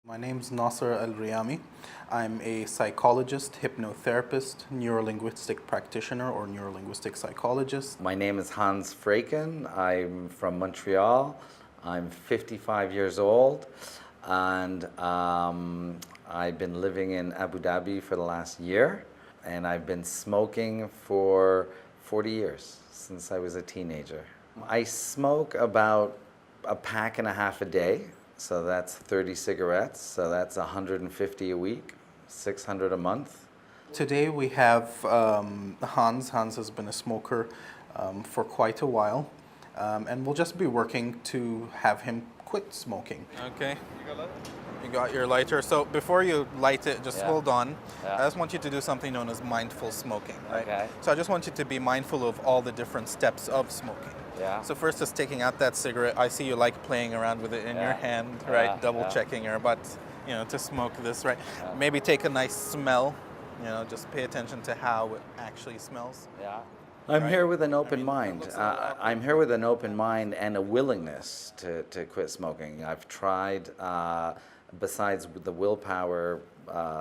My name's Nasser Al-Riyami. I'm a psychologist, hypnotherapist, neurolinguistic practitioner, or neurolinguistic psychologist. My name is Hans Freken. I'm from Montreal. I'm 55 years old, and I've been living in Abu Dhabi for the last year, and I've been smoking for 40 years, since I was a teenager. I smoke about a pack and a half a day. So that's 30 cigarettes, so that's 150 a week, 600 a month. Today we have Hans. Hans has been a smoker for quite a while, and we'll just be working to have him quit smoking. Okay. You got your lighter. So before you light it, just hold on. I just want you to do something known as mindful smoking, right? Okay. So I just want you to be mindful of all the different steps of smoking. Yeah. So first is taking out that cigarette. I see you like playing around with it in your hand, right? Double checking your butt, to smoke this, right? Maybe take a nice smell, just pay attention to how it actually smells. Yeah. I'm here with an open mind. I'm here with an open mind and a willingness to quit smoking. I've tried, besides the willpower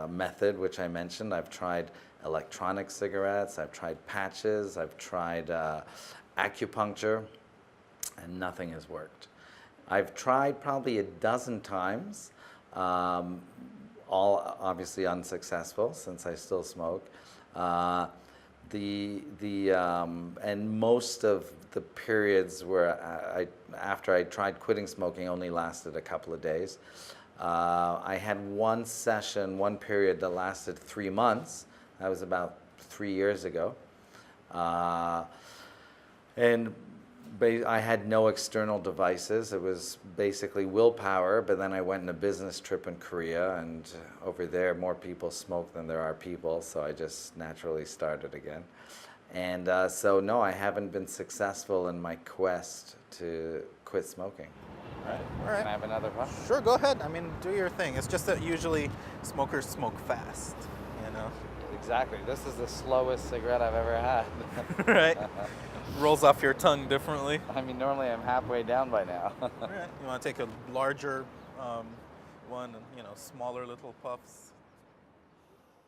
method, which I mentioned, I've tried electronic cigarettes, I've tried patches, I've tried acupuncture, and nothing has worked. I've tried probably a dozen times, all obviously unsuccessful since I still smoke. And most of the periods where after I tried quitting smoking only lasted a couple of days. I had one session, one period that lasted 3 months. That was about 3 years ago. And I had no external devices. It was basically willpower, but then I went on a business trip in Korea, and over there more people smoke than there are people, so I just naturally started again. And so no, I haven't been successful in my quest to quit smoking. All right. Can I have another puff? Sure, go ahead. I mean, do your thing. It's just that usually smokers smoke fast, Exactly. This is the slowest cigarette I've ever had. Right? Rolls off your tongue differently. I mean, normally I'm halfway down by now. All right. You want to take a larger one and, smaller little puffs?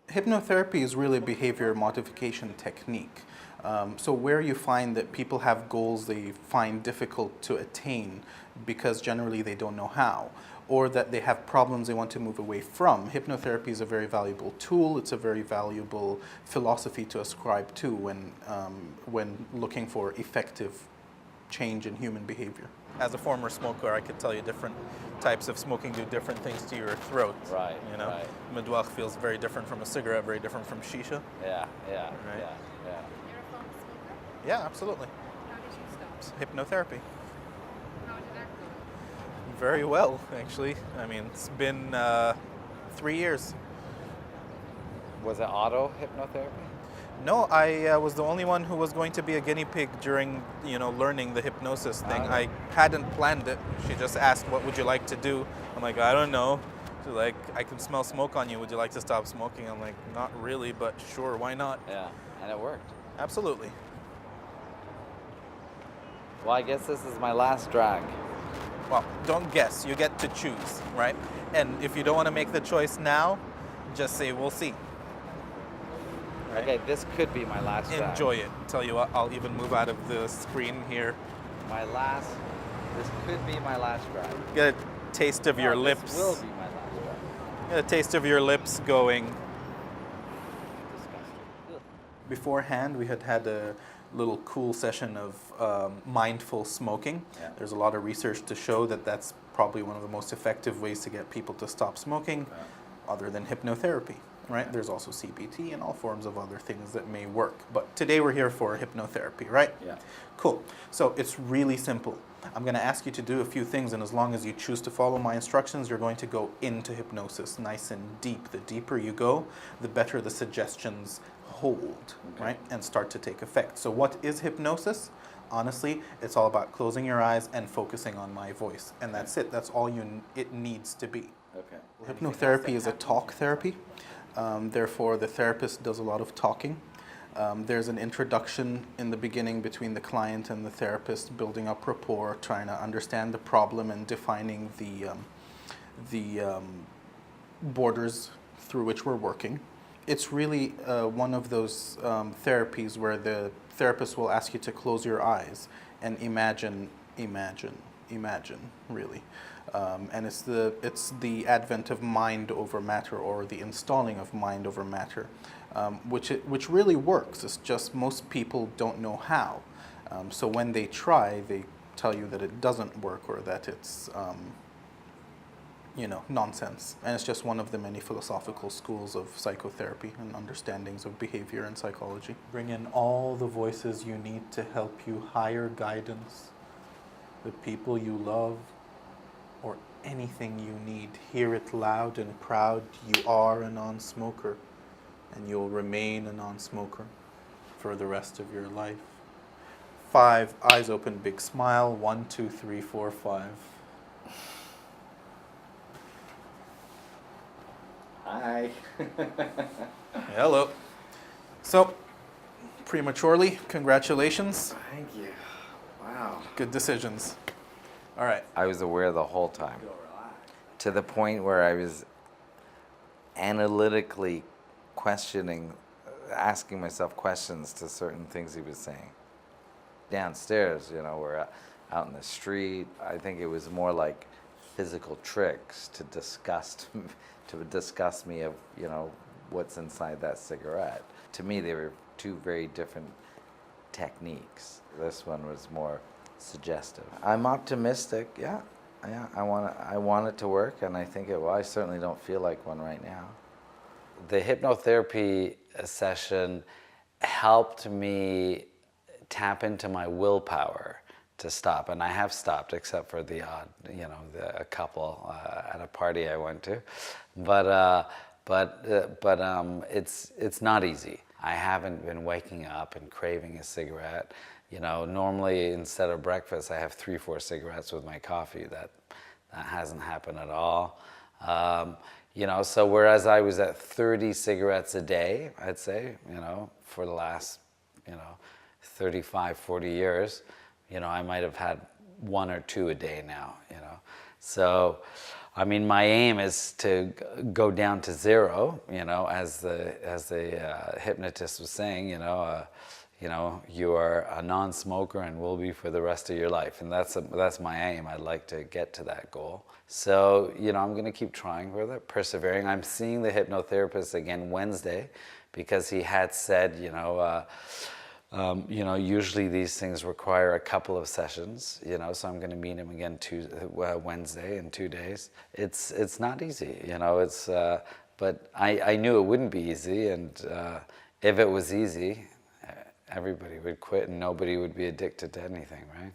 Hypnotherapy is really a behavior modification technique. So where you find that people have goals they find difficult to attain because generally they don't know how, or that they have problems they want to move away from, hypnotherapy is a very valuable tool. It's a very valuable philosophy to ascribe to when looking for effective change in human behavior. As a former smoker, I could tell you different types of smoking do different things to your throat. Right. Right. Medouach feels very different from a cigarette, very different from shisha. Yeah. Right. Yeah. You're a former smoker? Yeah, absolutely. How did you stop? Hypnotherapy. How did that go? Very well, actually. I mean, it's been 3 years. Was it auto hypnotherapy? No, I was the only one who was going to be a guinea pig during, learning the hypnosis thing. I hadn't planned it. She just asked, "What would you like to do?" I'm like, "I don't know." She's like, "I can smell smoke on you. Would you like to stop smoking?" I'm like, "Not really, but sure, why not?" Yeah, and it worked. Absolutely. Well, I guess this is my last drag. Well, don't guess. You get to choose, right? And if you don't want to make the choice now, just say, "We'll see." Right? Okay, this could be my last drag. Enjoy it. Tell you what, I'll even move out of the screen here. This could be my last drag. Get a taste of your lips. This will be my last drag. Get a taste of your lips going. Disgusting. Beforehand, we had a little cool session of mindful smoking. Yeah. There's a lot of research to show that that's probably one of the most effective ways to get people to stop smoking, other than hypnotherapy. Right? There's also CBT and all forms of other things that may work. But today we're here for hypnotherapy, right? Yeah. Cool. So it's really simple. I'm going to ask you to do a few things, and as long as you choose to follow my instructions, you're going to go into hypnosis nice and deep. The deeper you go, the better the suggestions hold, right? And start to take effect. So what is hypnosis? Honestly, it's all about closing your eyes and focusing on my voice. And that's it. That's all it needs to be. Okay. Hypnotherapy is a talk therapy. Therefore, the therapist does a lot of talking. There's an introduction in the beginning between the client and the therapist, building up rapport, trying to understand the problem and defining the borders through which we're working. It's really one of those therapies where the therapist will ask you to close your eyes and imagine, really. And it's the advent of mind over matter, or the installing of mind over matter, which really works. It's just most people don't know how. So when they try, they tell you that it doesn't work, or that it's nonsense. And it's just one of the many philosophical schools of psychotherapy and understandings of behavior and psychology. Bring in all the voices you need to help you higher guidance, the people you love, or anything you need. Hear it loud and proud. You are a non-smoker, and you'll remain a non-smoker for the rest of your life. 5, eyes open, big smile. 1, 2, 3, 4, 5. Hi. Hello. So, prematurely, congratulations. Thank you. Wow. Good decisions. All right. I was aware the whole time, to the point where I was analytically questioning, asking myself questions to certain things he was saying. Downstairs, we're out in the street. I think it was more like physical tricks to disgust me of, what's inside that cigarette. To me, they were two very different techniques. This one was more suggestive. I'm optimistic. Yeah. I want it to work, and I think it will. I certainly don't feel like one right now. The hypnotherapy session helped me tap into my willpower to stop, and I have stopped, except for the odd, a couple at a party I went to, but it's not easy. I haven't been waking up and craving a cigarette. Normally instead of breakfast, I have 3-4 cigarettes with my coffee. That hasn't happened at all. So whereas I was at 30 cigarettes a day, I'd say, for the last, 35, 40 years, I might have had 1 or 2 a day now, So, my aim is to go down to 0, as the hypnotist was saying, you are a non-smoker and will be for the rest of your life. And that's my aim. I'd like to get to that goal. So, I'm going to keep trying with it, persevering. I'm seeing the hypnotherapist again Wednesday, because he had said, usually these things require a couple of sessions, so I'm going to meet him again Wednesday in 2 days. It's not easy, but I knew it wouldn't be easy, and if it was easy, everybody would quit and nobody would be addicted to anything, right?